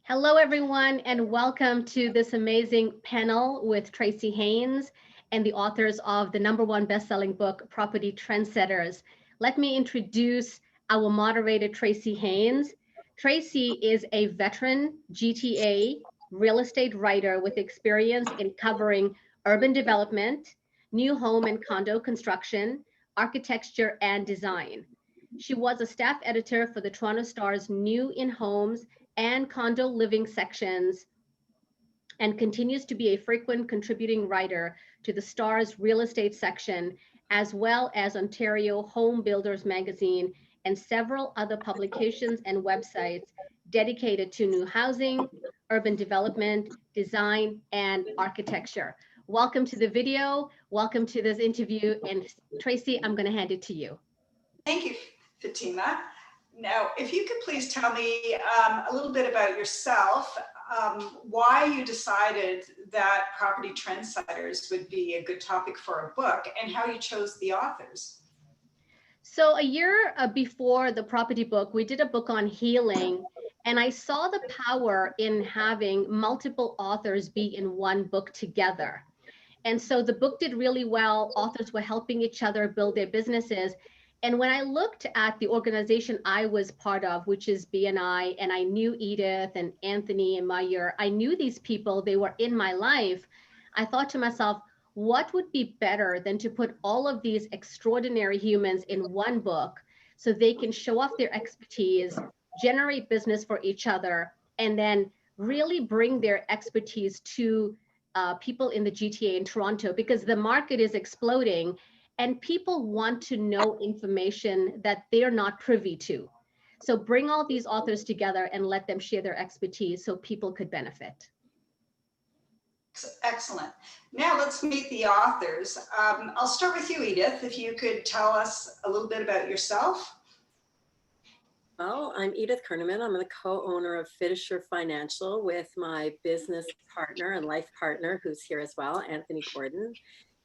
Hello, everyone, and welcome to this amazing panel with Tracy Haynes and the authors of the #1 best-selling book, Property Trendsetters. Let me introduce our moderator, Tracy Haynes. Tracy is a veteran GTA real estate writer with experience in covering urban development, new home and condo construction, architecture, and design. She was a staff editor for the Toronto Star's New in Homes and condo living sections and continues to be a frequent contributing writer to the Star's real estate section, as well as Ontario Home Builders Magazine and several other publications and websites dedicated to new housing, urban development, design, and architecture. Welcome to the video. Welcome to this interview. And Tracy, I'm going to hand it to you. Thank you, Fatima. Now, if you could please tell me a little bit about yourself, why you decided that Property Trendsetters would be a good topic for a book, and how you chose the authors. So a year before the property book, we did a book on healing, and I saw the power in having multiple authors be in one book together. And so the book did really well. Authors were helping each other build their businesses. And when I looked at the organization I was part of, which is BNI, and I knew Edith and Anthony and Mayur, I knew these people, they were in my life. I thought to myself, what would be better than to put all of these extraordinary humans in one book so they can show off their expertise, generate business for each other, and then really bring their expertise to people in the GTA in Toronto, because the market is exploding and people want to know information that they're not privy to. So bring all these authors together and let them share their expertise so people could benefit. Excellent. Now let's meet the authors. I'll start with you, Edith. If you could tell us a little bit about yourself. Well, I'm Edith Kernerman. I'm the co-owner of Finisher Financial with my business partner and life partner, who's here as well, Anthony Gordon.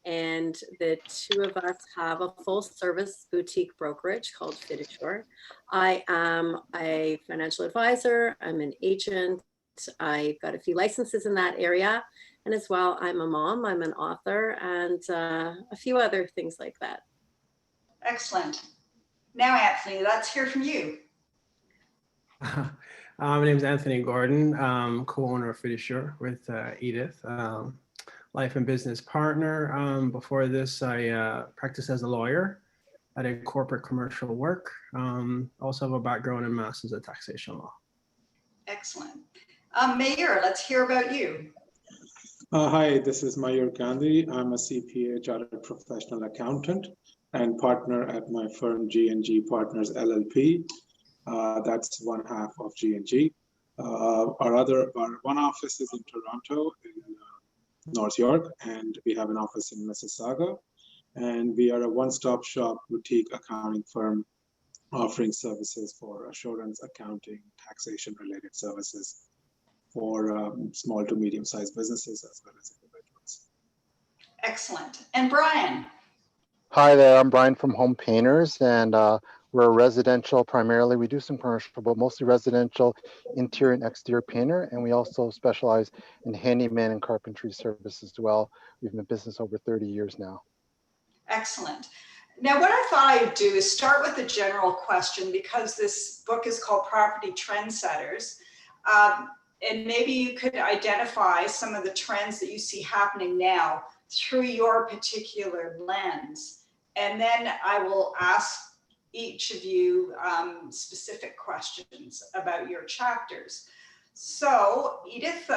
And the two of us have a full service boutique brokerage called Finisher. I am a financial advisor. I'm an agent. I've got a few licenses in that area. And as well, I'm a mom, I'm an author, and a few other things like that. Excellent. Now, Anthony, let's hear from you. My name is Anthony Gordon, co-owner of Finisher with Edith, life and business partner. Before this, I practiced as a lawyer. I did corporate commercial work. Also have a background in Masters of Taxation Law. Excellent. Mayur, let's hear about you. Hi, this is Mayur Gandhi. I'm a CPA, chartered professional accountant, and partner at my firm G&G Partners LLP. That's one half of G&G. Our one office is in Toronto, in North York, and we have an office in Mississauga. And we are a one-stop shop boutique accounting firm offering services for assurance, accounting, taxation-related services for small to medium-sized businesses as well as individuals. Excellent. And Brian? Hi there, I'm Brian from Home Painters, and we're a residential primarily. We do some commercial, but mostly residential interior and exterior painter, and we also specialize in handyman and carpentry services as well. We've been in business over 30 years now. Excellent. Now, what I thought I'd do is start with a general question, because this book is called Property Trendsetters. And maybe you could identify some of the trends that you see happening now through your particular lens. And then I will ask each of you specific questions about your chapters. So, Edith,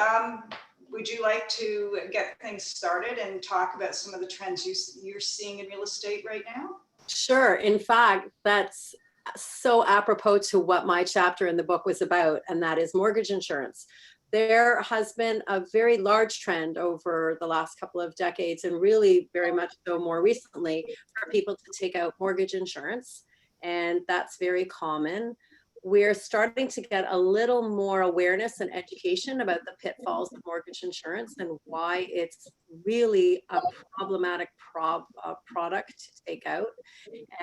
would you like to get things started and talk about some of the trends you're seeing in real estate right now? Sure. In fact, that's so apropos to what my chapter in the book was about, and that is mortgage insurance. There has been a very large trend over the last couple of decades, and really very much so more recently, for people to take out mortgage insurance, and that's very common. We're starting to get a little more awareness and education about the pitfalls of mortgage insurance and why it's really a problematic product to take out.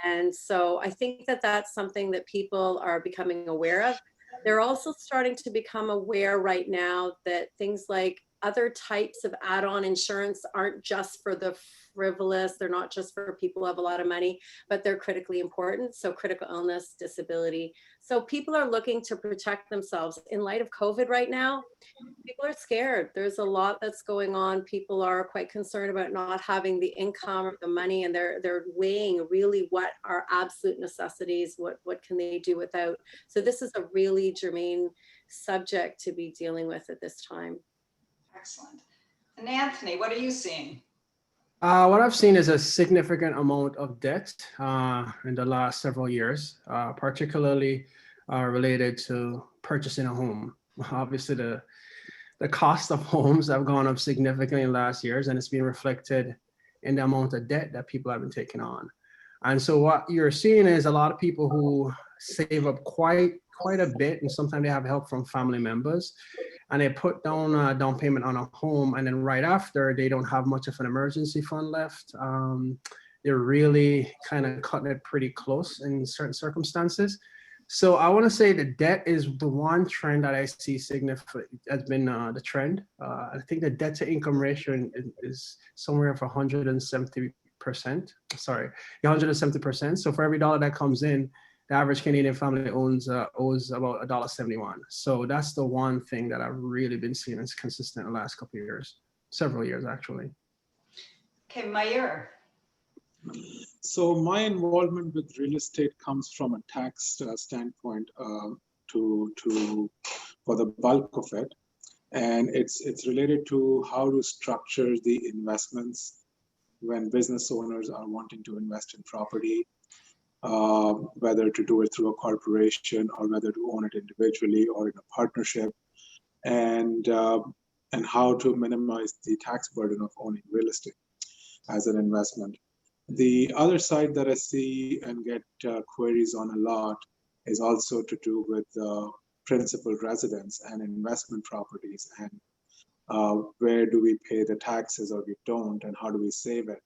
And so I think that that's something that people are becoming aware of. They're also starting to become aware right now that things like other types of add-on insurance aren't just for the frivolous, they're not just for people who have a lot of money, but they're critically important. So critical illness, disability. So people are looking to protect themselves. In light of COVID right now, people are scared. There's a lot that's going on. People are quite concerned about not having the income or the money, and they're weighing really what are absolute necessities, what can they do without. So this is a really germane subject to be dealing with at this time. Excellent. And Anthony, what are you seeing? What I've seen is a significant amount of debt in the last several years, particularly related to purchasing a home. Obviously, the cost of homes have gone up significantly in the last years, and it's been reflected in the amount of debt that people have been taking on. And so what you're seeing is a lot of people who save up quite a bit, and sometimes they have help from family members, and they put down a down payment on a home, and then right after they don't have much of an emergency fund left. They're really kind of cutting it pretty close in certain circumstances. So I want to say the debt is the one trend that I see significant has been the trend. I think the debt to income ratio is somewhere of 170%. Sorry, 170%. So for every dollar that comes in, the average Canadian family owes about $1.71. So that's the one thing that I've really been seeing is consistent in the last couple of years, several years actually. Okay, Mayur. So my involvement with real estate comes from a tax standpoint for the bulk of it. And it's related to how to structure the investments when business owners are wanting to invest in property, whether to do it through a corporation or whether to own it individually or in a partnership, and how to minimize the tax burden of owning real estate as an investment. The other side that I see and get queries on a lot is also to do with principal residence and investment properties, and where do we pay the taxes or we don't, and how do we save it.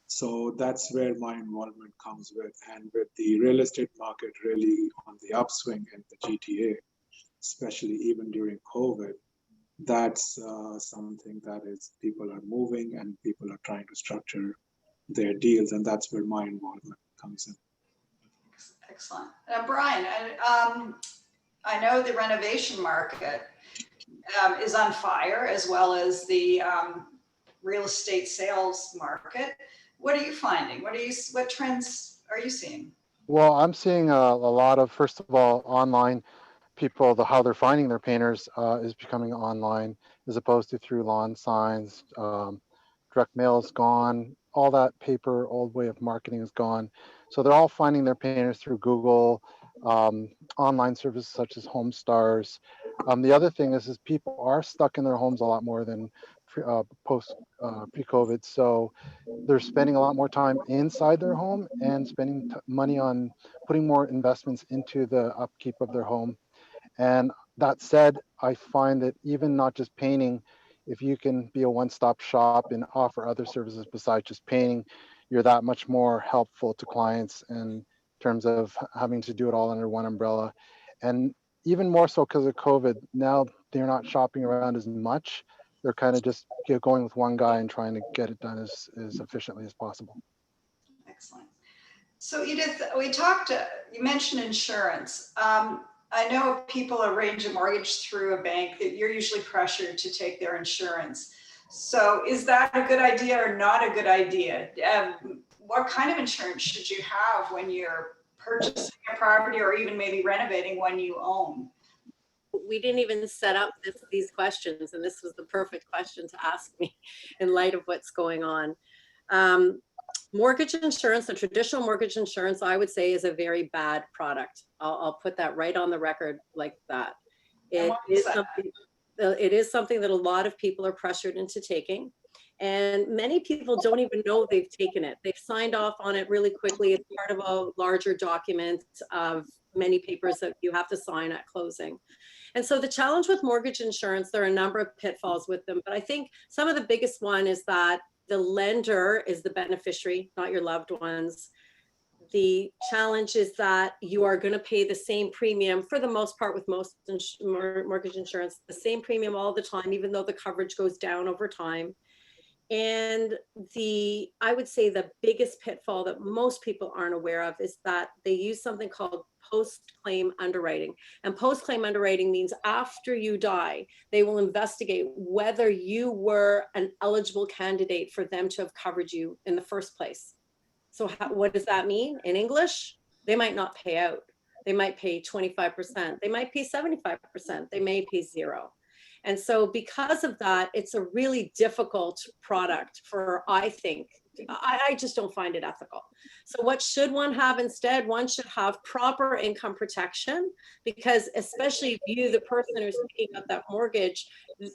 So that's where my involvement comes with, and with the real estate market really on the upswing in the GTA, especially even during COVID, that's something that is people are moving and people are trying to structure their deals, and that's where my involvement comes in. Excellent. Brian, I know the renovation market is on fire, as well as the real estate sales market. What are you finding? What trends are you seeing? Well, I'm seeing a lot of, first of all, online people, how they're finding their painters is becoming online as opposed to through lawn signs. Direct mail is gone. All that paper, old way of marketing is gone. So they're all finding their painters through Google, online services such as HomeStars. The other thing is people are stuck in their homes a lot more than pre-COVID. So they're spending a lot more time inside their home and spending money on putting more investments into the upkeep of their home. And that said, I find that even not just painting, if you can be a one-stop shop and offer other services besides just painting, you're that much more helpful to clients in terms of having to do it all under one umbrella. And even more so because of COVID, now they're not shopping around as much. They're kind of just going with one guy and trying to get it done as efficiently as possible. Excellent. So Edith, you mentioned insurance. I know people arrange a mortgage through a bank that you're usually pressured to take their insurance. So is that a good idea or not a good idea? What kind of insurance should you have when you're purchasing a property or even maybe renovating one you own? We didn't even set up these questions, and this was the perfect question to ask me in light of what's going on. Mortgage insurance, the traditional mortgage insurance, I would say is a very bad product. I'll put that right on the record like that. It is something that a lot of people are pressured into taking. And many people don't even know they've taken it. They've signed off on it really quickly. It's part of a larger document of many papers that you have to sign at closing. And so the challenge with mortgage insurance, there are a number of pitfalls with them, but I think some of the biggest one is that the lender is the beneficiary, not your loved ones. The challenge is that you are going to pay the same premium for the most part with most mortgage insurance, the same premium all the time, even though the coverage goes down over time. And I would say the biggest pitfall that most people aren't aware of is that they use something called post-claim underwriting. And post-claim underwriting means after you die, they will investigate whether you were an eligible candidate for them to have covered you in the first place. So what does that mean? In English, they might not pay out. They might pay 25%. They might pay 75%. They may pay zero. And so because of that, it's a really difficult product for, I think, I just don't find it ethical. So what should one have instead? One should have proper income protection, because especially if you, the person who's taking up that mortgage,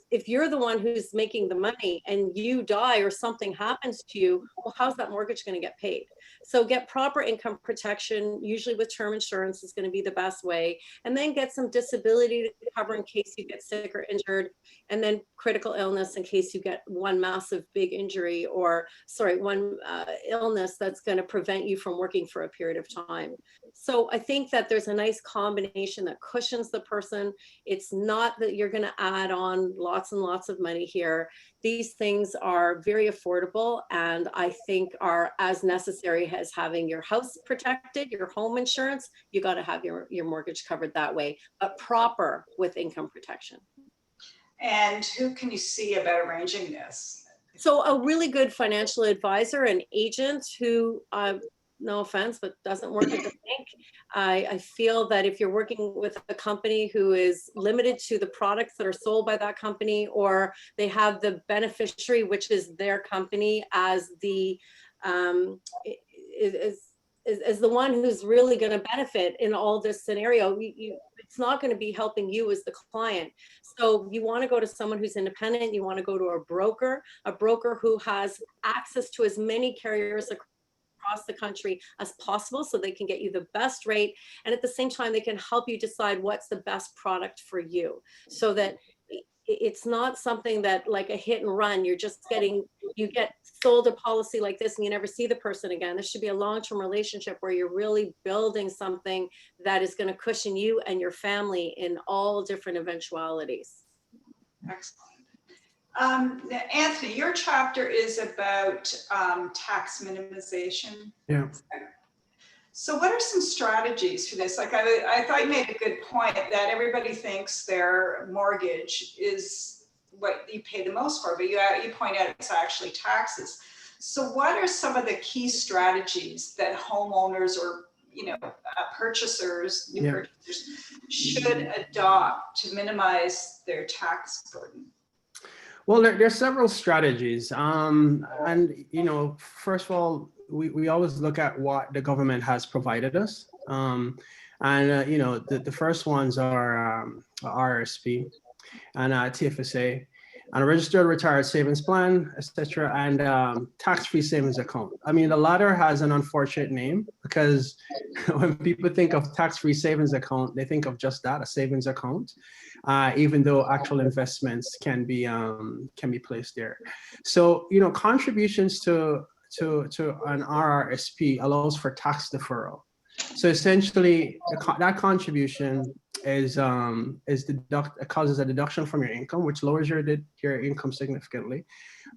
if you're the one who's making the money and you die or something happens to you, well, how's that mortgage going to get paid? So get proper income protection, usually with term insurance is going to be the best way, and then get some disability cover in case you get sick or injured, and then critical illness in case you get one massive big injury, or one illness that's going to prevent you from working for a period of time. So I think that there's a nice combination that cushions the person. It's not that you're going to add on lots and lots of money here. These things are very affordable, and I think are as necessary as having your house protected, your home insurance. You got to have your mortgage covered that way, but proper with income protection. And who can you see about arranging this? So a really good financial advisor, an agent who, no offense, but doesn't work at the bank. I feel that if you're working with a company who is limited to the products that are sold by that company, or they have the beneficiary, which is their company, as the is the one who's really going to benefit in all this scenario, it's not going to be helping you as the client. So you want to go to someone who's independent. You want to go to a broker who has access to as many carriers across the country as possible, so they can get you the best rate, and at the same time they can help you decide what's the best product for you, so that it's not something that like a hit and run. You get sold a policy like this and you never see the person again. This should be a long-term relationship where you're really building something that is going to cushion you and your family in all different eventualities. Excellent. Anthony, your chapter is about tax minimization. Yeah. So what are some strategies for this? Like I thought you made a good point that everybody thinks their mortgage is what you pay the most for, but you point out it's actually taxes. So what are some of the key strategies that homeowners or purchasers, new purchasers should adopt to minimize their tax burden? Well, there's several strategies. And, first of all, we always look at what the government has provided us. The first ones are RRSP and TFSA and a registered retired savings plan, etc., and tax-free savings account. I mean, the latter has an unfortunate name because when people think of tax-free savings account, they think of just that, a savings account, even though actual investments can be placed there. So, contributions to an RRSP allows for tax deferral. So essentially, that contribution causes a deduction from your income, which lowers your income significantly.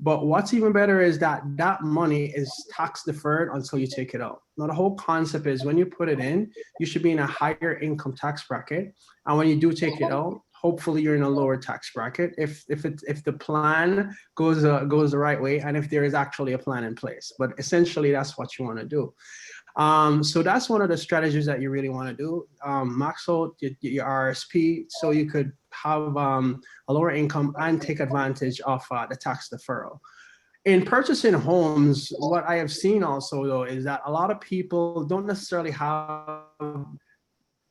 But what's even better is that money is tax deferred until you take it out. Now, the whole concept is when you put it in, you should be in a higher income tax bracket, and when you do take it out, hopefully you're in a lower tax bracket if the plan goes the right way, and if there is actually a plan in place. But essentially, that's what you want to do. So that's one of the strategies that you really want to do. Max out your RSP so you could have a lower income and take advantage of the tax deferral. In purchasing homes, what I have seen also though is that a lot of people don't necessarily have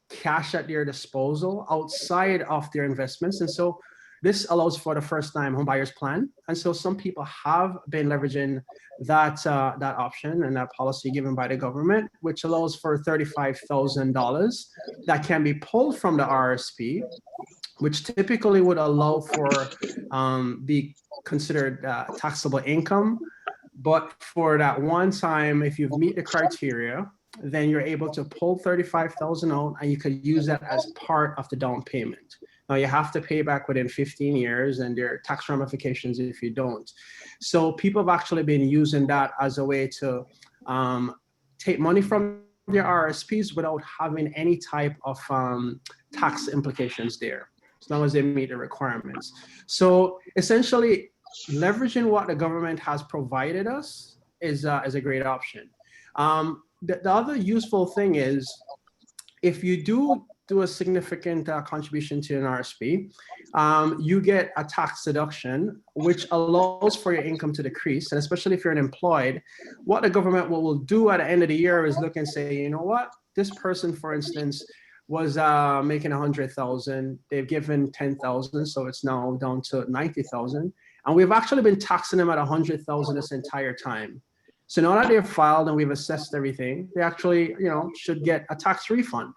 cash at their disposal outside of their investments, and so this allows for the first-time home buyers plan. And so some people have been leveraging that option and that policy given by the government, which allows for $35,000 that can be pulled from the RSP, which typically would allow for be considered taxable income. But for that one time, if you meet the criteria, then you're able to pull 35,000 out and you could use that as part of the down payment. Now you have to pay back within 15 years and there are tax ramifications if you don't. So people have actually been using that as a way to take money from their RSPs without having any type of tax implications there, as long as they meet the requirements. So essentially, leveraging what the government has provided us is a great option. The other useful thing is, if you do a significant contribution to an RSP, you get a tax deduction, which allows for your income to decrease. And especially if you're unemployed, what the government will do at the end of the year is look and say, you know what, this person, for instance, was making 100,000. They've given 10,000, so it's now down to 90,000. And we've actually been taxing them at 100,000 this entire time. So now that they've filed and we've assessed everything, they actually, should get a tax refund.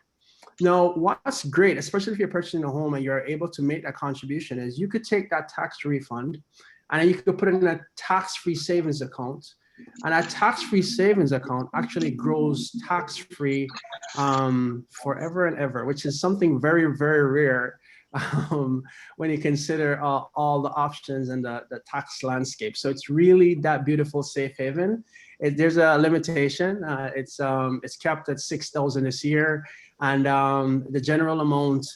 Now, what's great, especially if you're purchasing a home and you're able to make that contribution, is you could take that tax refund and then you could put it in a tax-free savings account. And that tax-free savings account actually grows tax-free forever and ever, which is something very, very rare when you consider all the options and the tax landscape. So it's really that beautiful safe haven. There's a limitation. It's capped at 6,000 this year. And the general amount,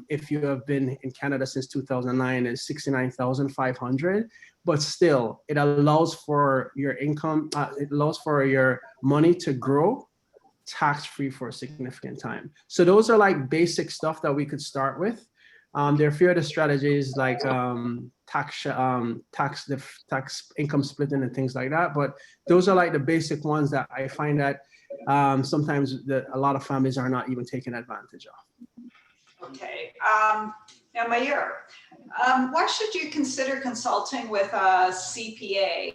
if you have been in Canada since 2009, is 69,500. But still, it allows for your income, it allows for your money to grow tax-free for a significant time. So those are like basic stuff that we could start with. There are a few other strategies like tax income splitting and things like that. But those are like the basic ones that I find that sometimes a lot of families are not even taking advantage of. Okay. Now, Mayur, why should you consider consulting with a CPA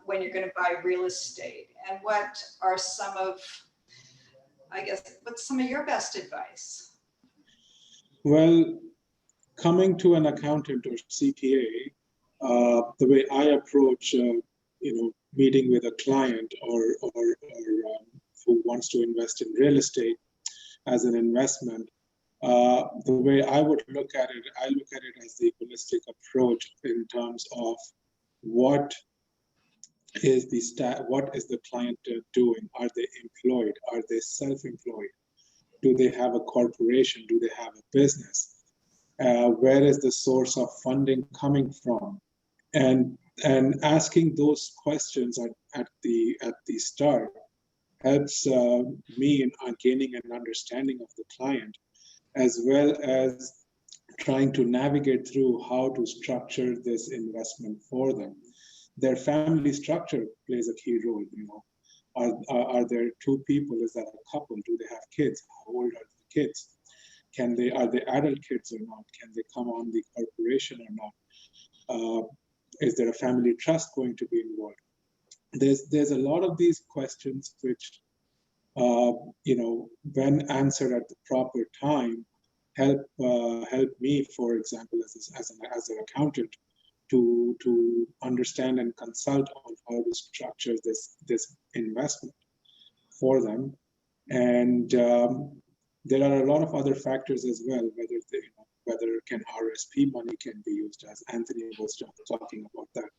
when you're going to buy real estate? And what are what's some of your best advice? Well, coming to an accountant or CPA, the way I approach, meeting with a client or who wants to invest in real estate as an investment, the way I would look at it, I look at it as the holistic approach in terms of what is the client doing? Are they employed? Are they self-employed? Do they have a corporation? Do they have a business? Where is the source of funding coming from? And asking those questions at the start helps me in gaining an understanding of the client, as well as trying to navigate through how to structure this investment for them. Their family structure plays a key role. Are there two people? Is that a couple? Do they have kids? How old are the kids? Are they adult kids or not? Can they come on the corporation or not? Is there a family trust going to be involved? There's a lot of these questions which, when answered at the proper time, help me, for example, as an accountant, to understand and consult on how to structure this investment for them. And there are a lot of other factors as well, whether RSP money can be used, as Anthony was just talking about that,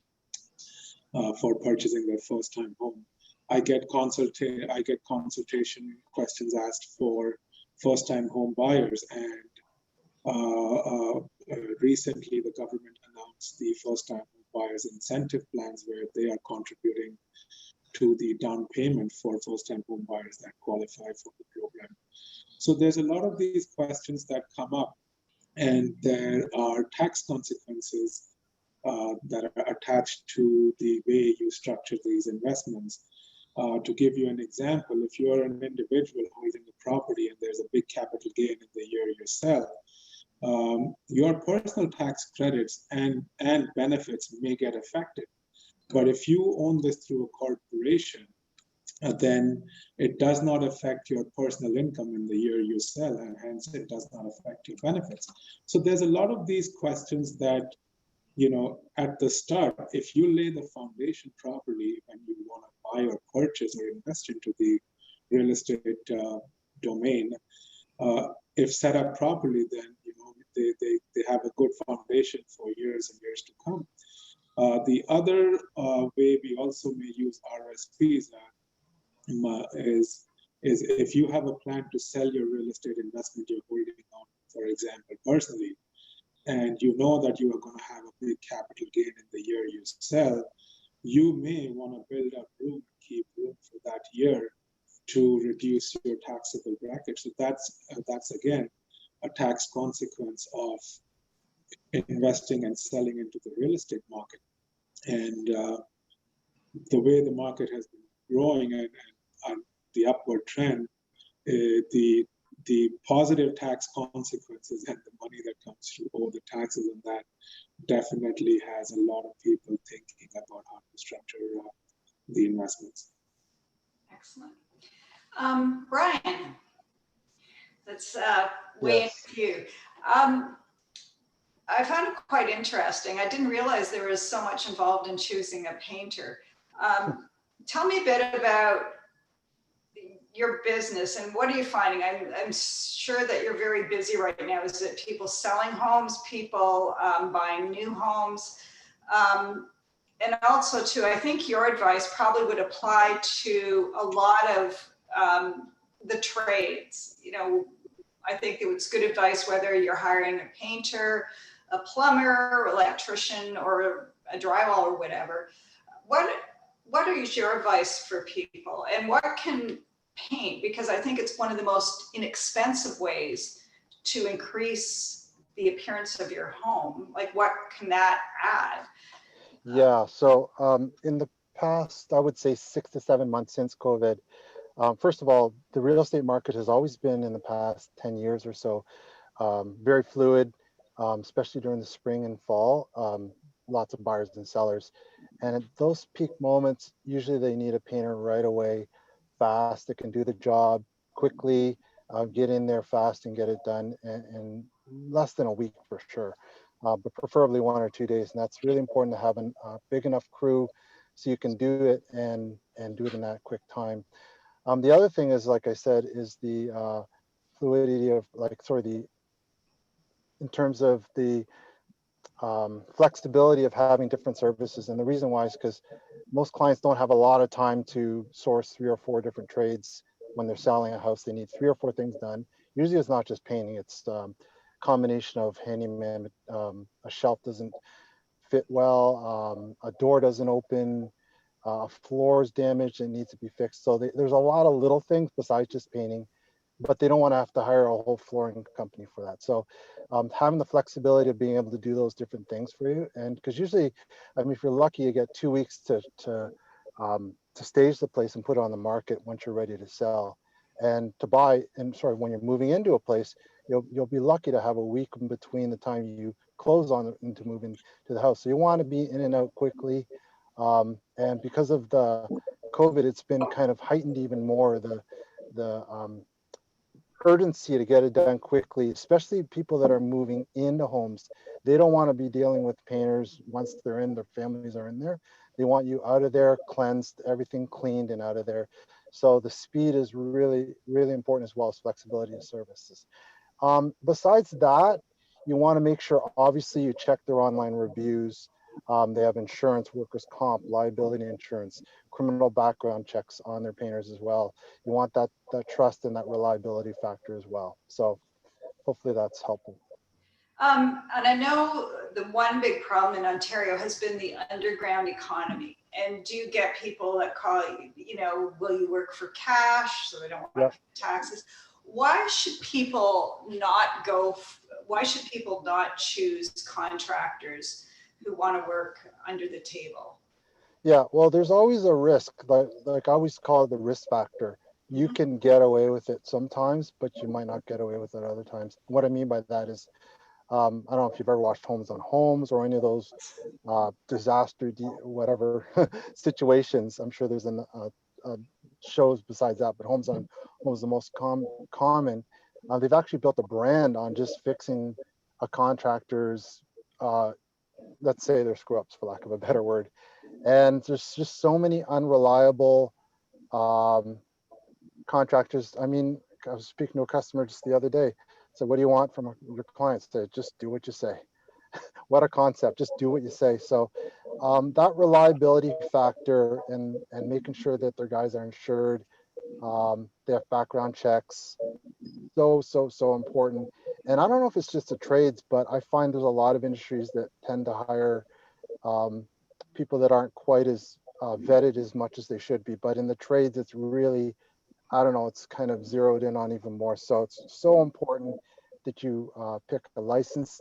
for purchasing their first-time home. I get consultation questions asked for first-time home buyers, and recently the government announced the first-time home buyers incentive plans, where they are contributing to the down payment for first-time home buyers that qualify for the program. So there's a lot of these questions that come up, and there are tax consequences that are attached to the way you structure these investments. To give you an example, if you are an individual holding a property and there's a big capital gain in the year you sell, your personal tax credits and benefits may get affected. But if you own this through a corporation, then it does not affect your personal income in the year you sell, and hence it does not affect your benefits. So there's a lot of these questions that, at the start, if you lay the foundation properly when you want to buy or purchase or invest into the real estate domain, if set up properly, then they have a good foundation for years and years to come. The other way we also may use RSPs is if you have a plan to sell your real estate investment you're holding on, for example, personally, and you know that you are going to have a big capital gain in the year you sell, you may want to build up room, keep room for that year to reduce your taxable bracket. So that's again a tax consequence of investing and selling into the real estate market. And the way the market has been growing and the upward trend, the positive tax consequences and the money that comes through all the taxes and that definitely has a lot of people thinking about how to structure the investments. Excellent. Brian, let's weigh in with you. I found it quite interesting. I didn't realize there was so much involved in choosing a painter. Tell me a bit about your business and what are you finding? I'm sure that you're very busy right now. Is it people selling homes, people buying new homes? And also too, I think your advice probably would apply to a lot of the trades. You know, I think it was good advice whether you're hiring a painter, a plumber, electrician, or a drywall or whatever. What is your advice for people, and what can paint? Because I think it's one of the most inexpensive ways to increase the appearance of your home. Like, what can that add? Yeah, so in the past, I would say 6 to 7 months since COVID, first of all, the real estate market has always been in the past 10 years or so, very fluid, especially during the spring and fall, lots of buyers and sellers. And at those peak moments, usually they need a painter right away, fast, that can do the job quickly, get in there fast and get it done in less than a week for sure. But preferably 1 or 2 days. And that's really important to have a big enough crew so you can do it and do it in that quick time. The other thing is, like I said, is the fluidity of in terms of the flexibility of having different services. And the reason why is because most clients don't have a lot of time to source 3 or 4 different trades when they're selling a house. They need 3 or 4 things done. Usually it's not just painting, it's combination of handyman, a shelf doesn't fit well, a door doesn't open, a floor is damaged and needs to be fixed. So there's a lot of little things besides just painting, but they don't want to have to hire a whole flooring company for that. So having the flexibility of being able to do those different things for you, and because usually, I mean, if you're lucky, you get 2 weeks to stage the place and put it on the market once you're ready to sell, and to buy. And sorry, when you're moving into a place, you'll be lucky to have a week in between the time you close on it and to move into the house. So you want to be in and out quickly. And because of the COVID, it's been kind of heightened even more, the urgency to get it done quickly, especially people that are moving into homes. They don't want to be dealing with painters once they're in, their families are in there. They want you out of there, cleansed, everything cleaned and out of there. So the speed is really, really important, as well as flexibility of services. Besides that, you want to make sure, obviously, you check their online reviews. They have insurance, workers' comp, liability insurance, criminal background checks on their painters as well. You want that trust and that reliability factor as well. So hopefully that's helpful. And I know the one big problem in Ontario has been the underground economy. And do you get people that call you, will you work for cash? So they don't want to pay taxes. Why should people not choose contractors who want to work under the table? Yeah, well, there's always a risk, like I always call it the risk factor. You can get away with it sometimes, but you might not get away with it other times. What I mean by that is, I don't know if you've ever watched Homes on Homes or any of those disaster, whatever situations. I'm sure there's shows besides that, but Homes on Homes is the most common. They've actually built a brand on just fixing a contractor's, let's say, their screw-ups, for lack of a better word. And there's just so many unreliable contractors, I mean, I was speaking to a customer just the other day. So what do you want from your clients? To just do what you say. What a concept, just do what you say. So that reliability factor and making sure that their guys are insured, they have background checks, so important. And I don't know if it's just the trades, but I find there's a lot of industries that tend to hire people that aren't quite as vetted as much as they should be. But in the trades, it's really, I don't know, it's kind of zeroed in on even more. So it's so important that you pick a licensed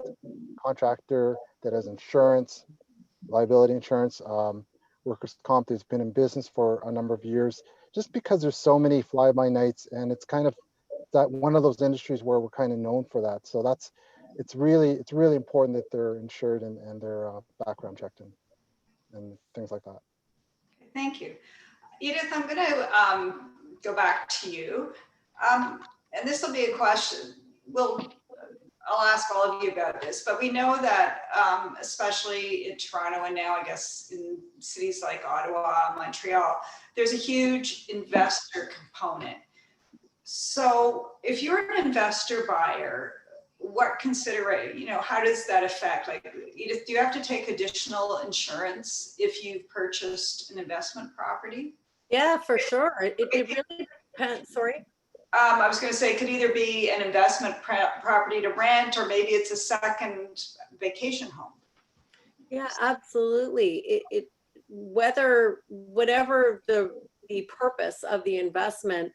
contractor that has insurance, liability insurance, workers' comp that's been in business for a number of years, just because there's so many fly-by-nights, and it's kind of that one of those industries where we're kind of known for that. So it's really important that they're insured and they're background checked and things like that. Thank you. Edith, I'm going to go back to you. And this will be a question. I'll ask all of you about this, but we know that especially in Toronto and now I guess in cities like Ottawa, Montreal, there's a huge investor component. So if you're an investor buyer, what consideration, how does that affect? Like, Edith, do you have to take additional insurance if you've purchased an investment property? Yeah, for sure. It really depends. Sorry. I was going to say it could either be an investment property to rent, or maybe it's a second vacation home. Yeah, absolutely. Whatever the purpose of the investment,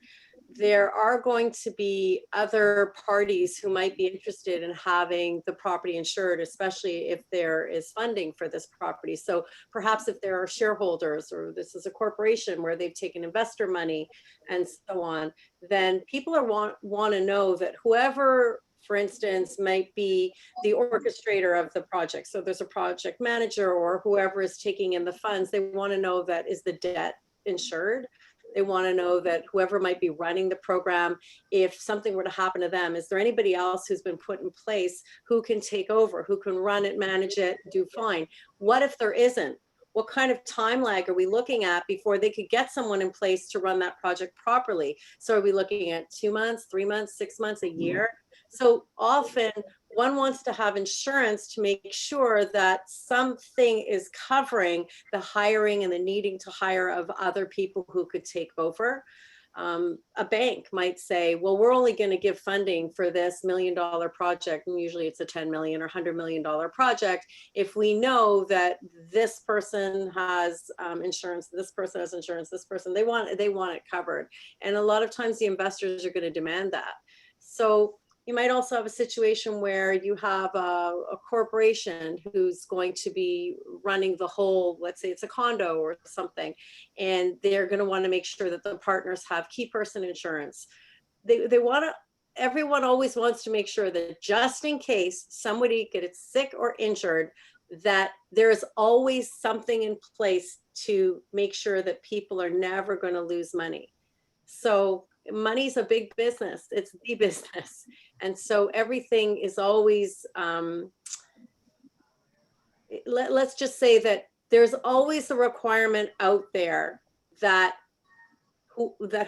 there are going to be other parties who might be interested in having the property insured, especially if there is funding for this property. So perhaps if there are shareholders, or this is a corporation where they've taken investor money and so on, then people want to know that whoever, for instance, might be the orchestrator of the project. So there's a project manager or whoever is taking in the funds. They want to know that is the debt insured. They want to know that whoever might be running the program, if something were to happen to them, is there anybody else who's been put in place who can take over, who can run it, manage it, do fine? What if there isn't? What kind of time lag are we looking at before they could get someone in place to run that project properly? So are we looking at 2 months, 3 months, 6 months, a year? So often one wants to have insurance to make sure that something is covering the hiring and the needing to hire of other people who could take over. A bank might say, well, we're only going to give funding for this $1 million project, and usually it's a $10 million or $100 million project, if we know that this person has insurance, this person has insurance, this person, they want it covered. And a lot of times the investors are going to demand that. So you might also have a situation where you have a corporation who's going to be running the whole, let's say it's a condo or something, and they're going to want to make sure that the partners have key person insurance. They want to, everyone always wants to make sure that just in case somebody gets sick or injured, that there's always something in place to make sure that people are never going to lose money. So money's a big business. It's the business. And so everything is always, let's just say that there's always a requirement out there that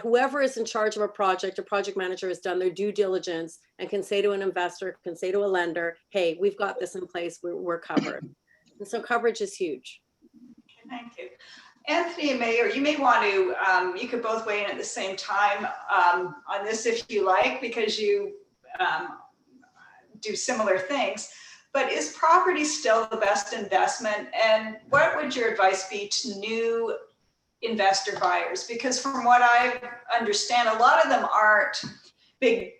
whoever is in charge of a project manager has done their due diligence and can say to an investor, can say to a lender, hey, we've got this in place, we're covered. And so coverage is huge. Thank you. Anthony and Mayur, you may want to, you could both weigh in at the same time on this if you like, because you do similar things. But is property still the best investment? And what would your advice be to new investor buyers? Because from what I understand, a lot of them aren't big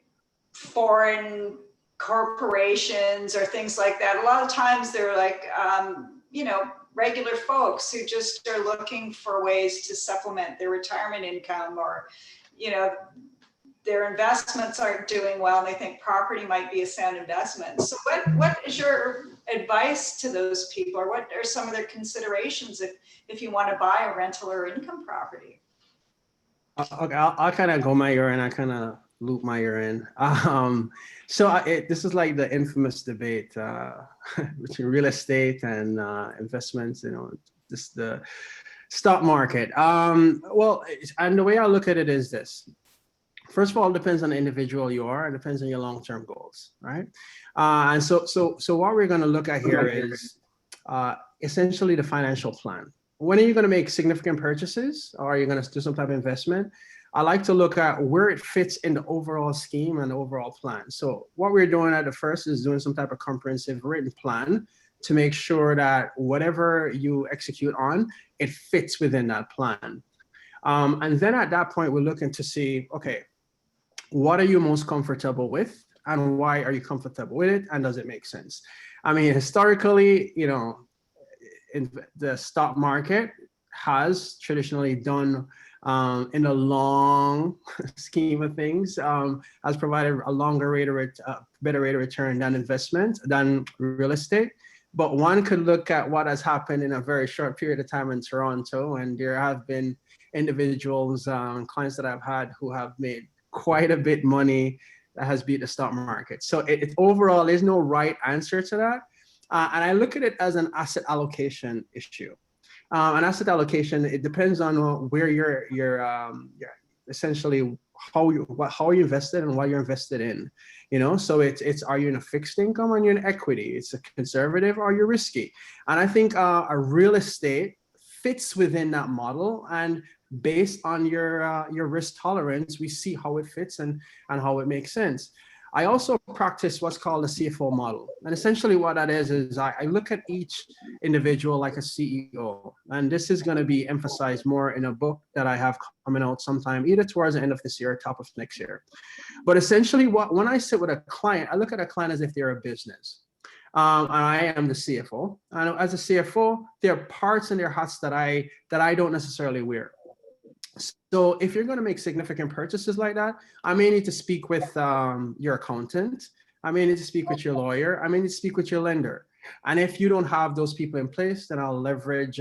foreign corporations or things like that. A lot of times they're like, regular folks who just are looking for ways to supplement their retirement income, or, their investments aren't doing well and they think property might be a sound investment. So what is your advice to those people, or what are some of their considerations if you want to buy a rental or income property? Okay, I'll kind of go Mayur and I kind of loop Mayur in. This is like the infamous debate between real estate and investments, just the stock market. And the way I look at it is this. first of all, it depends on the individual you are. It depends on your long-term goals, right? And so what we're going to look at here is essentially the financial plan. When are you going to make significant purchases, or are you going to do some type of investment? I like to look at where it fits in the overall scheme and the overall plan. So what we're doing at the first is doing some type of comprehensive written plan to make sure that whatever you execute on, it fits within that plan. And then at that point, we're looking to see, okay, what are you most comfortable with, and why are you comfortable with it, and does it make sense? I mean, historically, you know, in the stock market has traditionally done in a long scheme of things, has provided a longer rate of better rate of return than real estate. But one could look at what has happened in a very short period of time in Toronto, and there have been individuals, clients that I've had who have made quite a bit money that has beat the stock market. So it overall, there's no right answer to that. And I look at it as an asset allocation issue. An asset allocation, it depends on where you're essentially how you invested and what you're invested in. You know, so it's are you in a fixed income, or are you in equity? It's a conservative, or you're risky. And I think a real estate fits within that model, and based on your risk tolerance, we see how it fits and how it makes sense. I also practice what's called the CFO model. And essentially what that is I look at each individual like a CEO. And this is going to be emphasized more in a book that I have coming out sometime either towards the end of this year or top of next year. But essentially when I sit with a client, I look at a client as if they're a business. And I am the CFO. And as a CFO, there are parts in their hats that I don't necessarily wear. So if you're going to make significant purchases like that, I may need to speak with your accountant. I may need to speak with your lawyer. I may need to speak with your lender. And if you don't have those people in place, then I'll leverage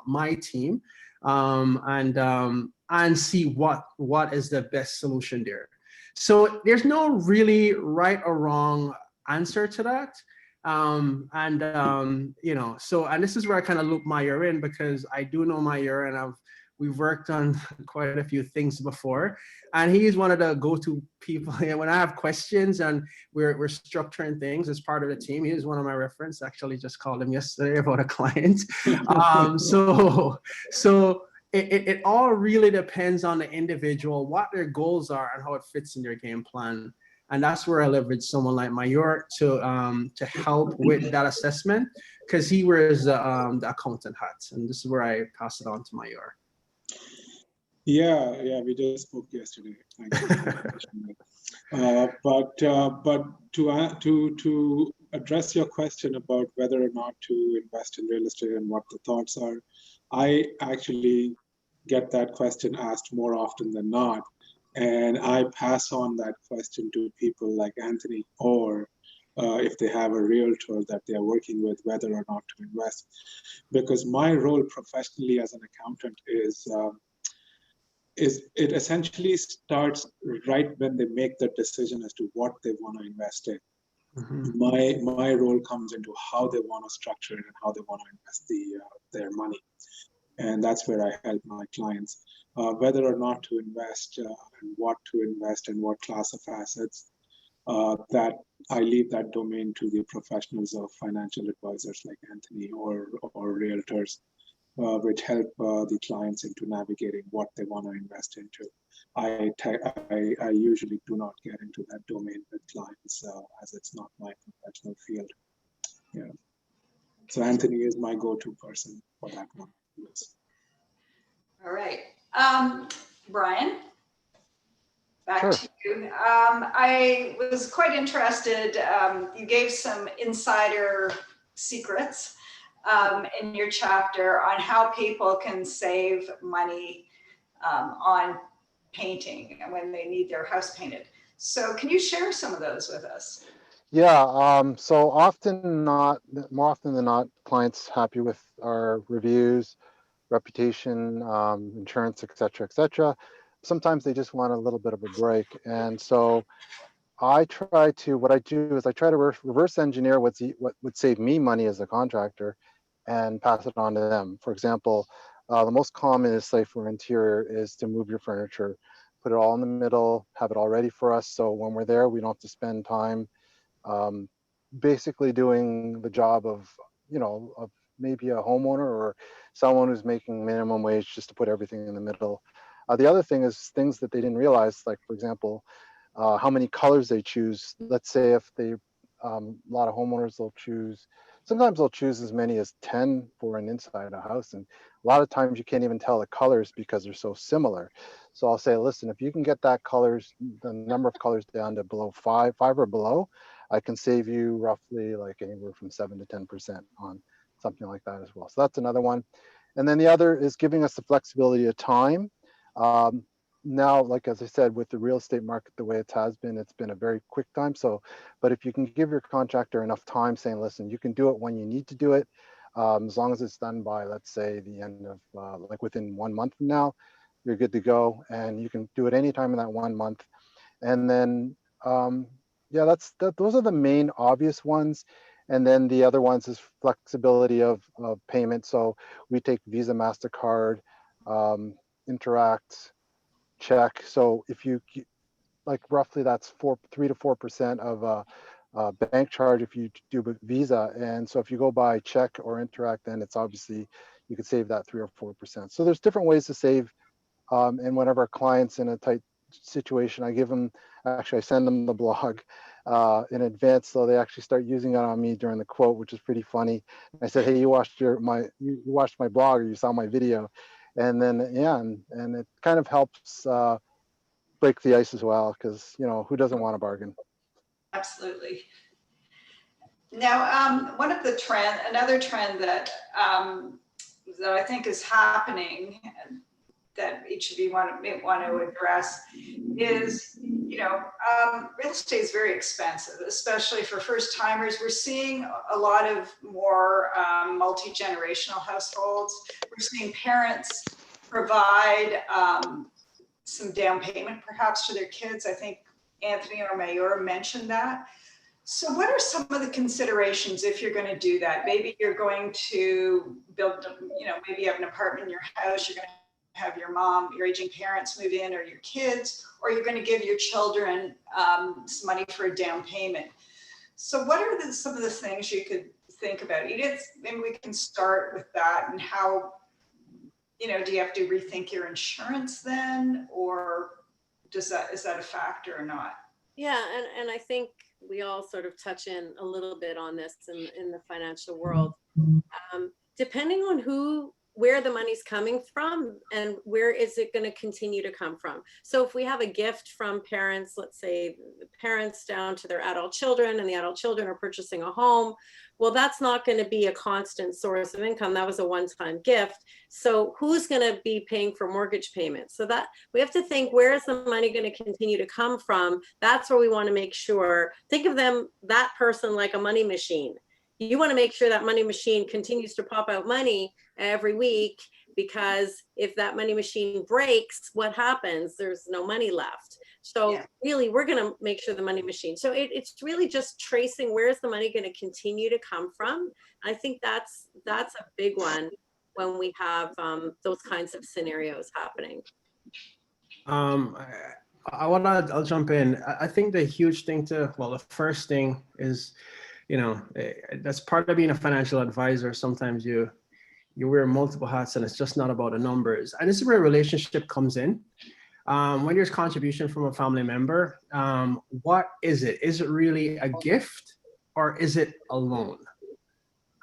my team and see what is the best solution there. So there's no really right or wrong answer to that. You know, and this is where I kind of loop Mayur in, because I do know Mayur, and we've worked on quite a few things before, and he's one of the go-to people. When I have questions and we're structuring things as part of the team, he's one of my reference. Actually, just called him yesterday about a client. So it all really depends on the individual, what their goals are, and how it fits in their game plan. And that's where I leverage someone like Mayur to help with that assessment, because he wears the accountant hat, and this is where I pass it on to Mayur. Yeah, we just spoke yesterday. But to address your question about whether or not to invest in real estate and what the thoughts are, I actually get that question asked more often than not, and I pass on that question to people like Anthony, or if they have a realtor that they are working with, whether or not to invest, because my role professionally as an accountant is it essentially starts right when they make the decision as to what they want to invest in. Mm-hmm. My role comes into how they want to structure it and how they want to invest their money, and that's where I help my clients whether or not to invest and what to invest in what class of assets. That I leave that domain to the professionals of financial advisors like Anthony or realtors. Which help the clients into navigating what they want to invest into. I usually do not get into that domain with clients as it's not my professional field. Yeah. So Anthony is my go-to person for that one. Yes. All right. Brian, back Sure. to you. I was quite interested. You gave some insider secrets in your chapter on how people can save money on painting and when they need their house painted. So can you share some of those with us? Yeah, so more often than not, clients happy with our reviews, reputation, insurance, et cetera. Sometimes they just want a little bit of a break. And so what I do is I try to reverse engineer what would save me money as a contractor and pass it on to them. For example, the most common is, say, for interior, is to move your furniture, put it all in the middle, have it all ready for us. So when we're there, we don't have to spend time basically doing the job of, of maybe a homeowner or someone who's making minimum wage just to put everything in the middle. The other thing is things that they didn't realize, like for example, how many colors they choose. Let's say if they, a lot of homeowners, sometimes they'll choose as many as 10 for an inside a house. And a lot of times you can't even tell the colors because they're so similar. So I'll say, listen, if you can get the number of colors down to below five or below, I can save you roughly like anywhere from 7 to 10% on something like that as well. So that's another one. And then the other is giving us the flexibility of time. Now, like as I said, with the real estate market the way it has been, it's been a very quick time. So, but if you can give your contractor enough time saying, listen, you can do it when you need to do it, as long as it's done by, let's say, the end of like within 1 month from now, you're good to go, and you can do it anytime in that 1 month. And then, yeah, those are the main obvious ones. And then the other ones is flexibility of payment. So we take Visa, MasterCard, Interact, check. So if you like roughly that's 3 to 4% of a bank charge if you do Visa. And so if you go by check or Interact, then it's obviously you could save that 3 or 4%. So there's different ways to save. And whenever a client's in a tight situation, I send them the blog in advance, so they actually start using it on me during the quote, which is pretty funny. I said, hey, you watched my blog, or you saw my video. And then, yeah, and it kind of helps break the ice as well, because, who doesn't want a bargain? Absolutely. Now, another trend that I think is happening, that each of you may want to address, is, real estate is very expensive, especially for first timers. We're seeing a lot of more multi-generational households. We're seeing parents provide some down payment perhaps to their kids. I think Anthony or Mayur mentioned that. So what are some of the considerations if you're going to do that? Maybe you're going to build, maybe you have an apartment in your house, you're going to have your mom, your aging parents move in, or your kids, or you're going to give your children some money for a down payment. So what are some of the things you could think about? Edith, maybe we can start with that, and how, do you have to rethink your insurance then, or is that a factor or not? Yeah, and I think we all sort of touch in a little bit on this in the financial world. Depending on where the money's coming from and where is it going to continue to come from. So if we have a gift from parents, let's say the parents down to their adult children, and the adult children are purchasing a home, well, that's not going to be a constant source of income. That was a one-time gift. So who's going to be paying for mortgage payments? So that we have to think, where is the money going to continue to come from? That's where we want to make sure. Think of that person like a money machine. You want to make sure that money machine continues to pop out money every week, because if that money machine breaks, what happens? There's no money left. So really, we're going to make sure the money machine. So it's really just tracing, where's the money going to continue to come from? I think that's a big one when we have those kinds of scenarios happening. I'll jump in. I think the huge thing the first thing is, that's part of being a financial advisor. Sometimes you wear multiple hats, and it's just not about the numbers. And this is where relationship comes in. When there's contribution from a family member, what is it? Is it really a gift, or is it a loan?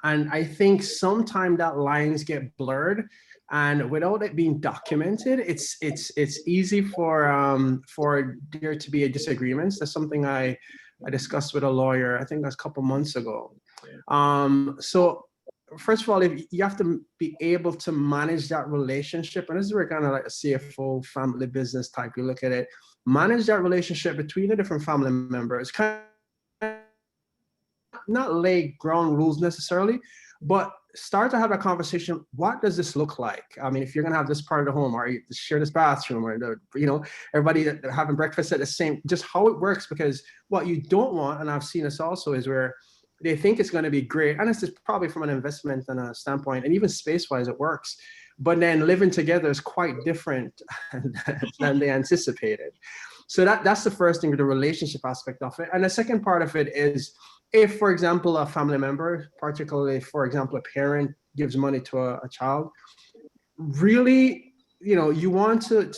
And I think sometimes that lines get blurred, and without it being documented, it's easy for there to be a disagreements. That's something I discussed with a lawyer, I think that's a couple months ago. So first of all, if you have to be able to manage that relationship, and this is where kind of like a CFO family business type, you look at it, manage that relationship between the different family members, kind of not lay ground rules necessarily, but start to have a conversation. What does this look like? I mean, if you're gonna have this part of the home, or you share this bathroom, or everybody having breakfast at the same, just how it works. Because what you don't want, and I've seen this also, is where they think it's going to be great, and this is probably from an investment and a standpoint, and even space-wise it works. but then living together is quite different than they anticipated. So that's the first thing, the relationship aspect of it. And the second part of it is, if, for example, a family member, particularly, for example, a parent gives money to a child, really, you want to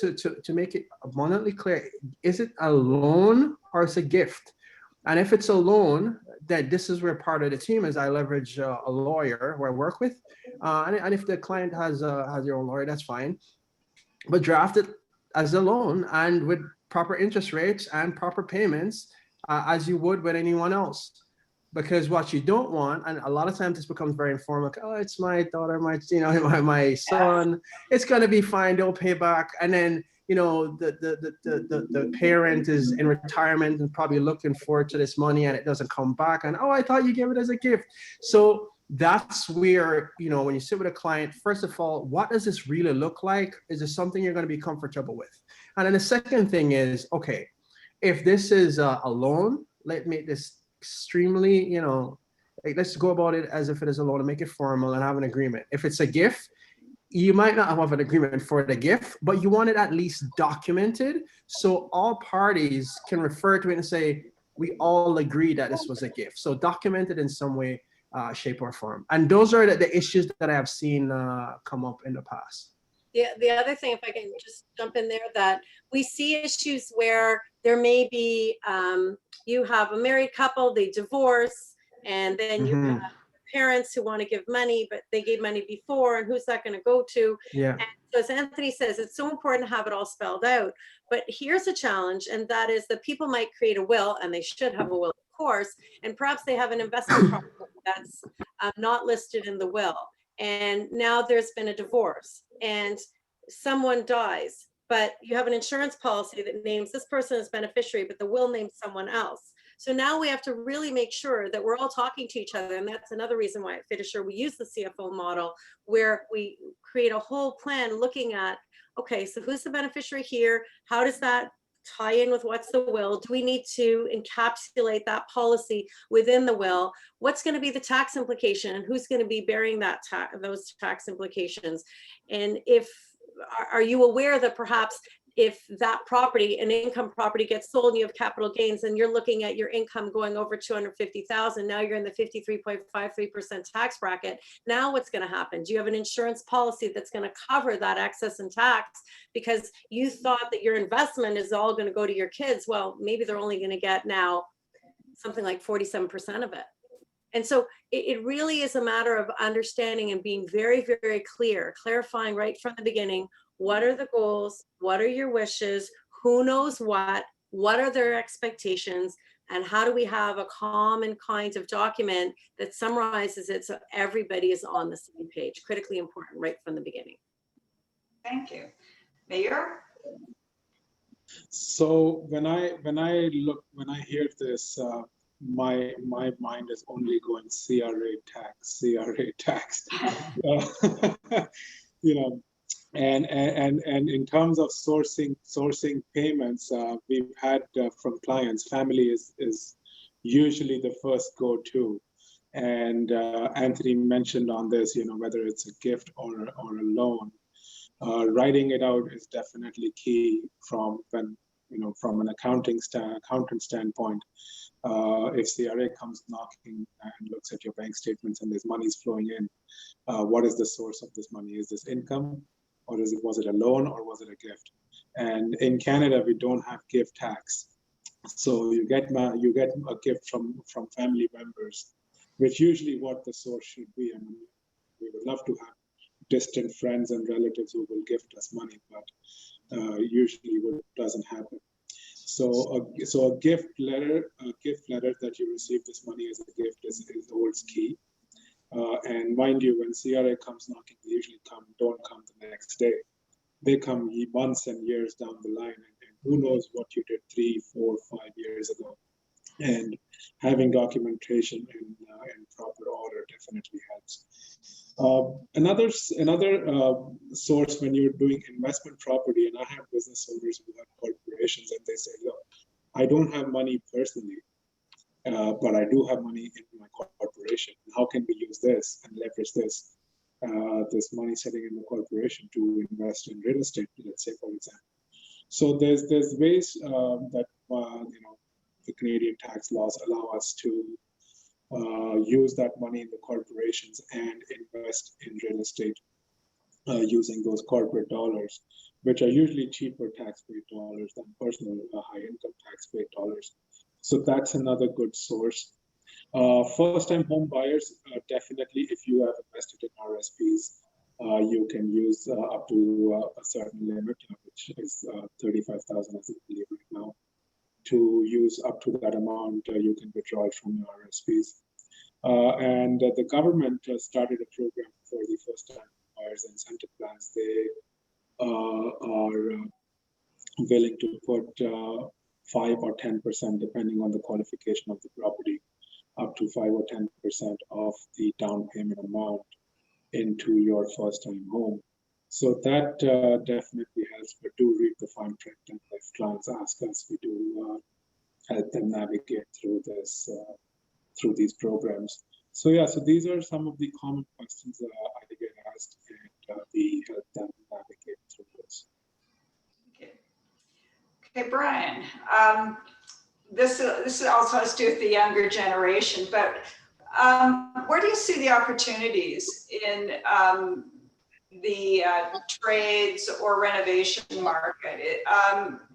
make it abundantly clear, is it a loan or it's a gift? And if it's a loan, that this is where part of the team is I leverage a lawyer who I work with. And if the client has your own lawyer, that's fine. But draft it as a loan and with proper interest rates and proper payments, as you would with anyone else. Because what you don't want, and a lot of times this becomes very informal, like, oh, it's my daughter, my son, it's gonna be fine, they'll pay back. And then, the parent is in retirement and probably looking forward to this money and it doesn't come back. And, oh, I thought you gave it as a gift. So that's where, when you sit with a client, first of all, what does this really look like? Is this something you're going to be comfortable with? And then the second thing is, okay, if this is a loan, let's make this extremely, let's go about it as if it is a loan and make it formal and have an agreement. If it's a gift, you might not have an agreement for the gift, but you want it at least documented so all parties can refer to it and say, we all agree that this was a gift. So documented in some way, shape or form. And those are the issues that I have seen come up in the past. The other thing, if I can just jump in there, that we see issues where there may be, you have a married couple, they divorce, and then you have parents who want to give money, but they gave money before, and who's that going to go to? Yeah. And so as Anthony says, it's so important to have it all spelled out. But here's a challenge, and that is that people might create a will, and they should have a will, of course, and perhaps they have an investment property that's not listed in the will. And now there's been a divorce and someone dies, but you have an insurance policy that names this person as beneficiary, but the will names someone else. So now we have to really make sure that we're all talking to each other. And that's another reason why at Finisher we use the CFO model, where we create a whole plan looking at, okay, so who's the beneficiary here? How does that tie in with what's the will? Do we need to encapsulate that policy within the will? What's going to be the tax implication? And who's going to be bearing that those tax implications? And are you aware that perhaps if that property, an income property, gets sold and you have capital gains and you're looking at your income going over 250,000, now you're in the 53.53% tax bracket. Now what's going to happen? Do you have an insurance policy that's going to cover that excess in tax because you thought that your investment is all going to go to your kids? Well, maybe they're only going to get now something like 47% of it. And so it really is a matter of understanding and being very, very clear, clarifying right from the beginning, what are the goals? What are your wishes? Who knows what? What are their expectations? And how do we have a common kind of document that summarizes it so everybody is on the same page? Critically important right from the beginning. Thank you. Mayur? So when I hear this, my mind is only going CRA tax. And in terms of sourcing payments, we've had from clients, family is usually the first go-to. And Anthony mentioned on this, whether it's a gift or a loan, writing it out is definitely key from an accountant standpoint. If CRA comes knocking and looks at your bank statements and there's money's flowing in, what is the source of this money? Is this income? Or was it a loan or was it a gift? And in Canada, we don't have gift tax. So you get a gift from family members, which usually what the source should be. I mean, we would love to have distant friends and relatives who will gift us money, but usually it doesn't happen. So a gift letter that you receive this money as a gift is always key. And mind you, when CRA comes knocking, they usually don't come the next day. They come months and years down the line, and who knows what you did 3, 4, 5 years ago. And having documentation in proper order definitely helps. Another source when you're doing investment property, and I have business owners who have corporations, and they say, look, I don't have money personally, but I do have money in my corporation. How can we use this and leverage this this money sitting in the corporation to invest in real estate, let's say, for example. So there's ways that the Canadian tax laws allow us to use that money in the corporations and invest in real estate using those corporate dollars, which are usually cheaper tax-paid dollars than personal high-income tax-paid dollars. So that's another good source. First-time home buyers, definitely, if you have invested in RSPs, you can use up to a certain limit, which is 35,000, as I believe right now. To use up to that amount, you can withdraw it from your RSPs. And the government started a program for the first-time buyers incentive plans. They are willing to put 5 or 10%, depending on the qualification of the property, up to 5 or 10% of the down payment amount into your first-time home. So that definitely helps, but do read the fine print, and if clients ask us, we do help them navigate through this, through these programs. So yeah, so these are some of the common questions that I get asked, and we help them navigate through this. Okay, Brian, this also has to do with the younger generation, but where do you see the opportunities in the trades or renovation market?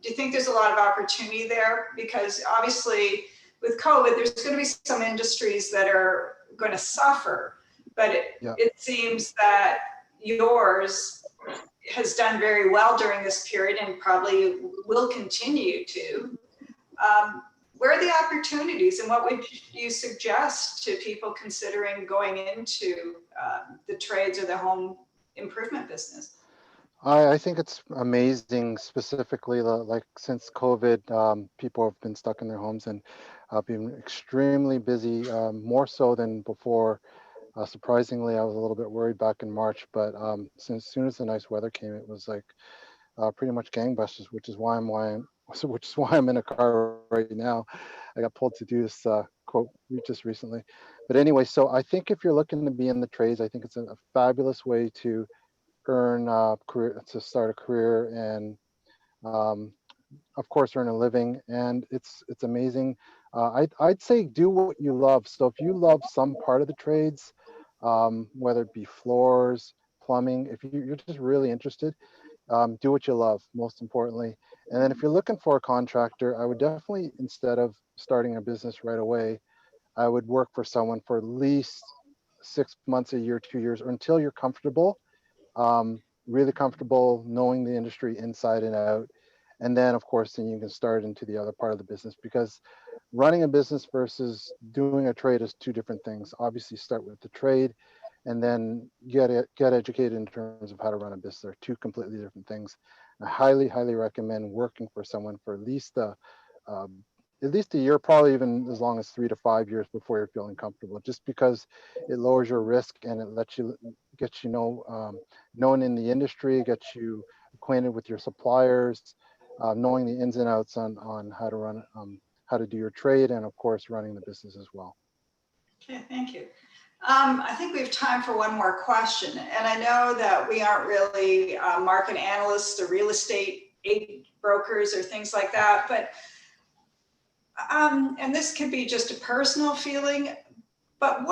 Do you think there's a lot of opportunity there? Because obviously with COVID, there's going to be some industries that are going to suffer, but it seems that yours has done very well during this period and probably will continue to. Where are the opportunities, and what would you suggest to people considering going into the trades or the home improvement business? I think it's amazing, specifically like since COVID, people have been stuck in their homes and been extremely busy, more so than before. Surprisingly, I was a little bit worried back in March, but as soon as the nice weather came, it was like pretty much gangbusters, which is why I'm in a car right now. I got pulled to do this quote just recently. But anyway, so I think if you're looking to be in the trades, I think it's a fabulous way to earn career, to start a career, and of course earn a living. And it's amazing. I'd say do what you love. So if you love some part of the trades, whether it be floors, plumbing, if you're just really interested, do what you love, most importantly. And then if you're looking for a contractor, I would definitely, instead of starting a business right away, I would work for someone for at least 6 months, a year, 2 years, or until you're comfortable, really comfortable knowing the industry inside and out. And then of course, then you can start into the other part of the business, because running a business versus doing a trade is two different things. Obviously start with the trade and then get educated in terms of how to run a business. They're two completely different things. I highly, highly recommend working for someone for at least a year, probably even as long as 3 to 5 years before you're feeling comfortable, just because it lowers your risk and it lets you known in the industry, gets you acquainted with your suppliers, knowing the ins and outs on how to run, how to do your trade, and of course running the business as well. Okay, thank you. I think we have time for one more question, and I know that we aren't really market analysts or real estate brokers or things like that, but and this could be just a personal feeling, but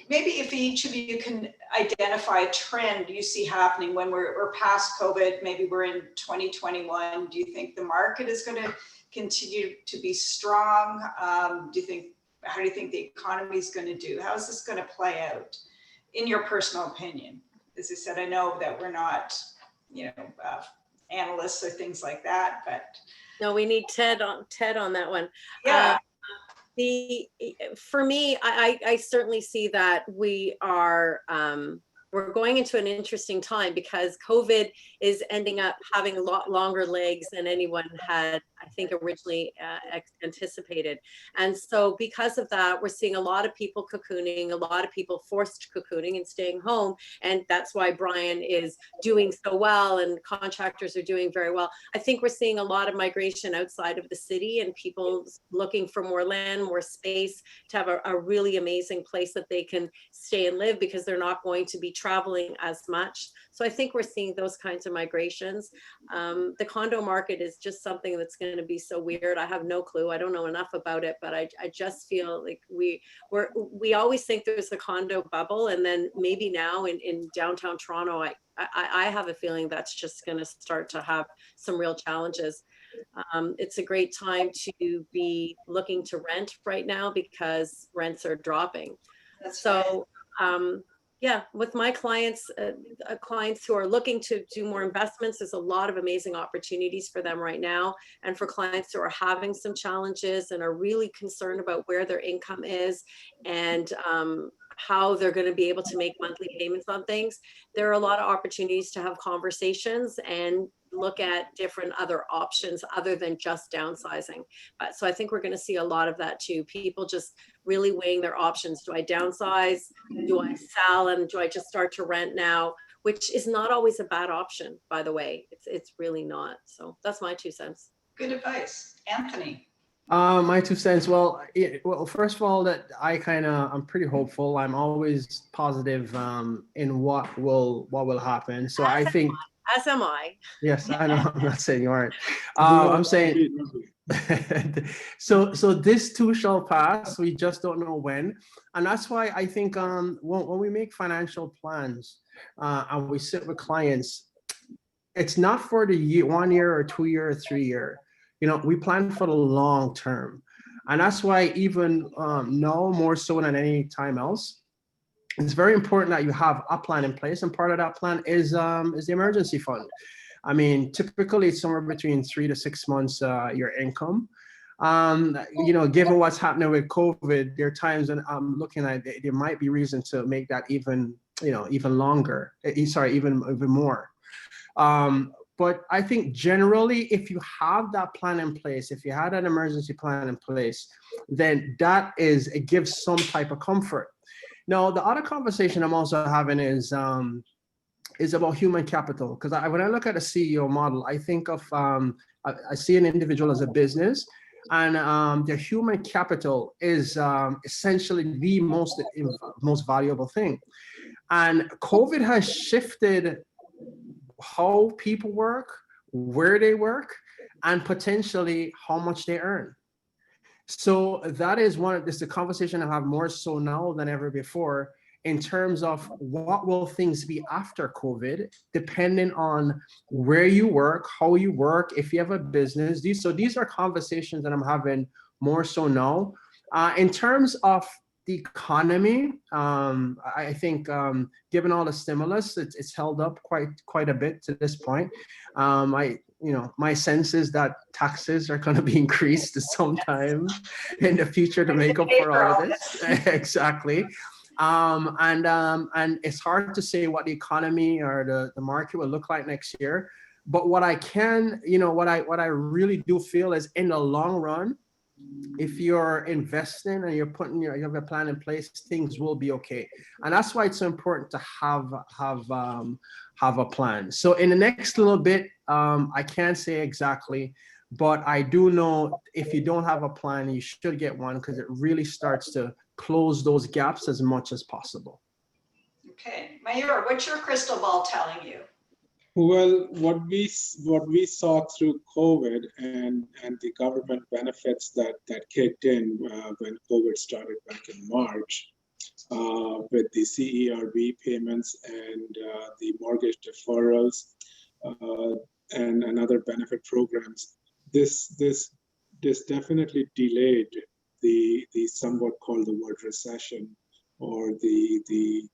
maybe if each of you can identify a trend you see happening when we're past COVID, maybe we're in 2021, do you think the market is going to continue to be strong? How do you think the economy is going to do? How is this going to play out in your personal opinion? As I said, I know that we're not, analysts or things like that, but. No, we need Ted on that one. Yeah. For me, I certainly see that we're going into an interesting time, because COVID is ending up having a lot longer legs than anyone had I think originally anticipated. And so because of that, we're seeing a lot of people cocooning, a lot of people forced cocooning and staying home. And that's why Brian is doing so well and contractors are doing very well. I think we're seeing a lot of migration outside of the city and people looking for more land, more space to have a really amazing place that they can stay and live because they're not going to be traveling as much. So I think we're seeing those kinds of migrations. The condo market is just something that's going to be so weird. I have no clue. I don't know enough about it, but I just feel like we always think there's a condo bubble, and then maybe now in downtown Toronto, I have a feeling that's just going to start to have some real challenges. It's a great time to be looking to rent right now because rents are dropping. That's So yeah, with my clients, clients who are looking to do more investments, there's a lot of amazing opportunities for them right now. And for clients who are having some challenges and are really concerned about where their income is and how they're going to be able to make monthly payments on things, there are a lot of opportunities to have conversations and look at different other options other than just downsizing. So I think we're going to see a lot of that too. People just really weighing their options. Do I downsize? Do I sell? And do I just start to rent now? Which is not always a bad option, by the way. It's really not. So that's my 2 cents. good advice. Anthony. My 2 cents. Well, first of all, that I'm pretty hopeful. I'm always positive in what will happen. So I think. As am I. Yes, I know. I'm not saying you aren't. I'm saying. So this too shall pass. We just don't know when, and that's why I think when we make financial plans and we sit with clients, it's not for the 1 year or 2 year or 3 year. We plan for the long term, and that's why even now more so than any time else, it's very important that you have a plan in place, and part of that plan is the emergency fund. I mean, typically it's somewhere between 3 to 6 months your income. Given what's happening with COVID, there are times when I'm looking at there might be reason to make that even longer. Even more. But I think generally, if you have that plan in place, if you had an emergency plan in place, then it gives some type of comfort. Now, the other conversation I'm also having is about human capital, because when I look at a CEO model, I think of I see an individual as a business, and their human capital is essentially the most valuable thing. And COVID has shifted how people work, where they work, and potentially how much they earn. So that is the conversation I have more so now than ever before, in terms of what will things be after COVID, depending on where you work, how you work, if you have a business. These are conversations that I'm having more so now. In terms of the economy, I think given all the stimulus, it's held up quite a bit to this point. My sense is that taxes are going to be increased sometime in the future to make up for all of this. Exactly. And it's hard to say what the economy or the market will look like next year. But what I can, what I really do feel is, in the long run, if you're investing and you have a plan in place, things will be okay. And that's why it's so important to have a plan. So in the next little bit, I can't say exactly, but I do know if you don't have a plan, you should get one, because it really starts to close those gaps as much as possible. Okay, Mayur, what's your crystal ball telling you? Well, what we saw through COVID and the government benefits that kicked in when COVID started back in March, with the CERB payments and the mortgage deferrals and other benefit programs, this definitely delayed the somewhat called the word recession, or the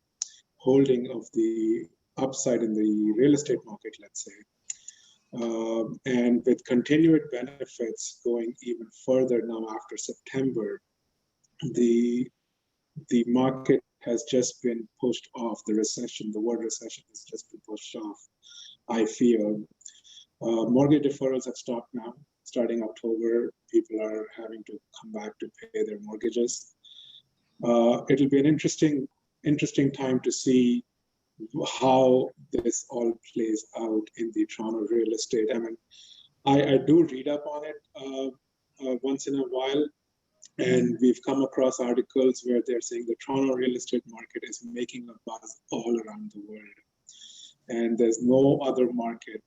holding of the upside in the real estate market, let's say. And with continued benefits going even further now after September, the market has just been pushed off. The word recession has just been pushed off, I feel. Mortgage deferrals have stopped now. starting October, people are having to come back to pay their mortgages. It'll be an interesting time to see how this all plays out in the Toronto real estate. I mean, I do read up on it once in a while, and we've come across articles where they're saying the Toronto real estate market is making a buzz all around the world. And there's no other market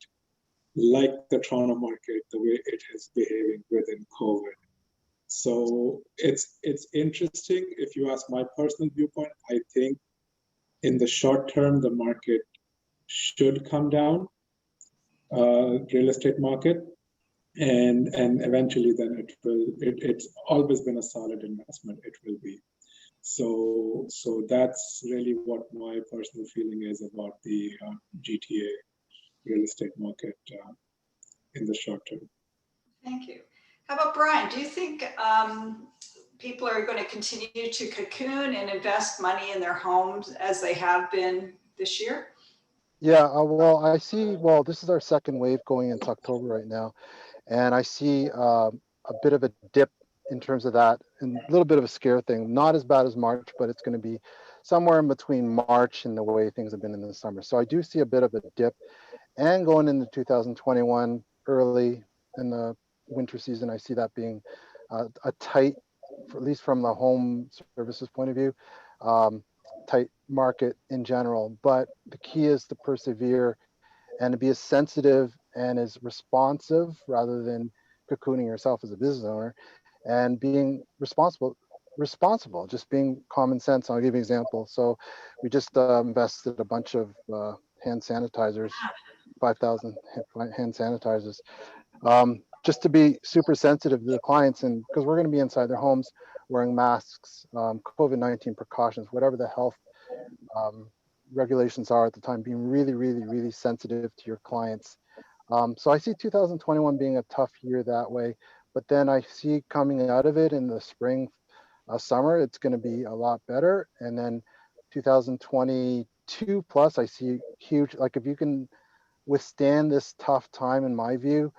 like the Toronto market, the way it is behaving within COVID. So it's interesting. If you ask my personal viewpoint, I think in the short term, the market should come down, real estate market, and eventually then it's always been a solid investment, it will be. So that's really what my personal feeling is about the GTA real estate market in the short term. Thank you. How about Brian? Do you think people are going to continue to cocoon and invest money in their homes as they have been this year? Yeah, well, I see, well, this is our second wave going into October right now. And I see a bit of a dip in terms of that, and a little bit of a scare thing. Not as bad as March, but it's going to be somewhere in between March and the way things have been in the summer. So I do see a bit of a dip. And going into 2021, early in the winter season, I see that being a tight, at least from the home services point of view, tight market in general. But the key is to persevere and to be as sensitive and as responsive rather than cocooning yourself as a business owner, and being responsible, just being common sense. I'll give you an example. So we just invested a bunch of hand sanitizers, 5,000 hand sanitizers, just to be super sensitive to the clients, and because we're going to be inside their homes wearing masks, COVID-19 precautions, whatever the health regulations are at the time, being really, really, really sensitive to your clients. So I see 2021 being a tough year that way, but then I see coming out of it in the spring, summer, it's going to be a lot better. And then 2022 plus, I see huge, like if you can withstand this tough time, in my view,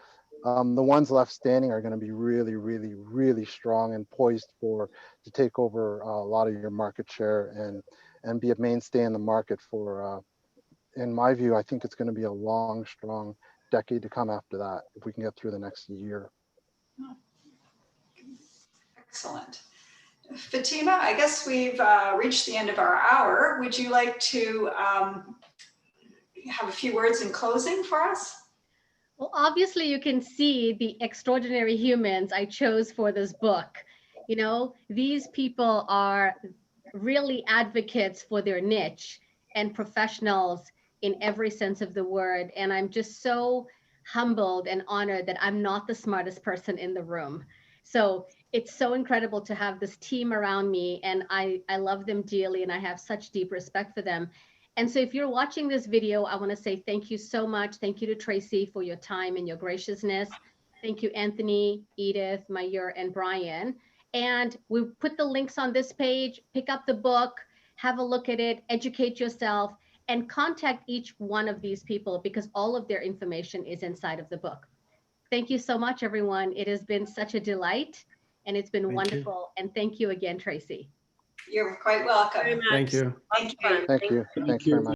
the ones left standing are going to be really, really, really strong and poised to take over a lot of your market share and be a mainstay in the market for, in my view, I think it's going to be a long, strong decade to come after that, if we can get through the next year. Excellent. Fatima, I guess we've reached the end of our hour. Would you like to have a few words in closing for us? Well, obviously you can see the extraordinary humans I chose for this book. You know, these people are really advocates for their niche and professionals in every sense of the word. And I'm just so humbled and honored that I'm not the smartest person in the room. So it's so incredible to have this team around me, and I love them dearly, and I have such deep respect for them. And so if you're watching this video, I want to say thank you so much. Thank you to Tracy for your time and your graciousness. Thank you, Anthony, Edith, Mayur, and Brian. And we put the links on this page. Pick up the book, have a look at it, educate yourself, and contact each one of these people, because all of their information is inside of the book. Thank you so much, everyone. It has been such a delight, and it's been wonderful. And thank you again, Tracy. You're quite welcome. Thank you. Thank you. Thank you. Thanks very much.